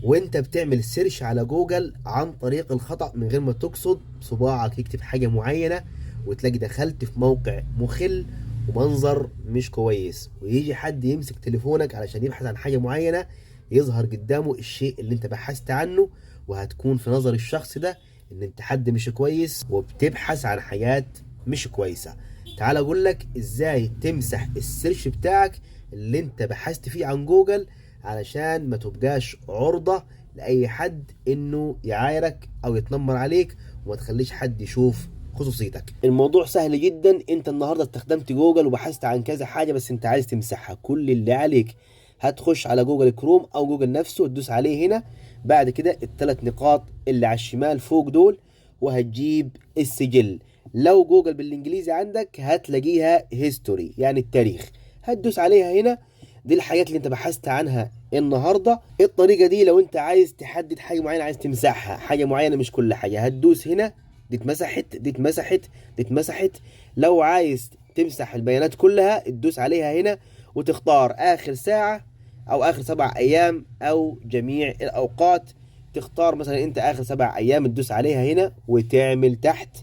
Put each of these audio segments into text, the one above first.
وانت بتعمل سيرش على جوجل عن طريق الخطأ من غير ما تقصد صباعك يكتب حاجة معينة، وتلاقي دخلت في موقع مخل ومنظر مش كويس، ويجي حد يمسك تليفونك علشان يبحث عن حاجة معينة، يظهر قدامه الشيء اللي انت بحثت عنه، وهتكون في نظر الشخص ده ان انت حد مش كويس وبتبحث عن حاجات مش كويسة. تعال اقول لك ازاي تمسح السيرش بتاعك اللي انت بحثت فيه عن جوجل، علشان ما تبقاش عرضة لأي حد إنه يعايرك أو يتنمر عليك، وما تخليش حد يشوف خصوصيتك. الموضوع سهل جدا. انت النهارده استخدمت جوجل وبحثت عن كذا حاجة بس انت عايز تمسحها، كل اللي عليك هتخش على جوجل كروم او جوجل نفسه وتدوس عليه هنا. بعد كده الثلاث نقاط اللي على الشمال فوق دول، وهتجيب السجل. لو جوجل بالانجليزي عندك هتلاقيها هيستوري يعني التاريخ، هتدوس عليها هنا. دي الحاجات اللي انت بحثت عنها النهارده. الطريقه دي لو انت عايز تحدد حاجه معينه، عايز تمسحها حاجه معينه مش كل حاجه، هتدوس هنا، دي اتمسحت دي اتمسحت دي اتمسحت. لو عايز تمسح البيانات كلها تدوس عليها هنا، وتختار اخر ساعه او اخر 7 ايام او جميع الاوقات. تختار مثلا انت اخر 7 ايام، تدوس عليها هنا وتعمل تحت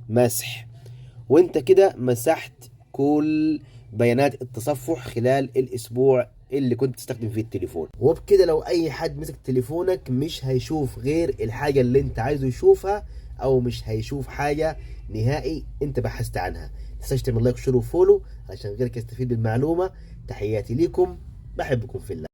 مسح. وانت كده مسحت كل بيانات التصفح خلال الاسبوع اللي كنت تستخدم فيه التليفون. وبكده لو اي حد مسك تليفونك مش هيشوف غير الحاجة اللي انت عايزه يشوفها، او مش هيشوف حاجة نهائي انت بحثت عنها. متنساش تعمل لايك وشير وفولو علشان غيرك يستفيد بالمعلومة. تحياتي ليكم، بحبكم في الله.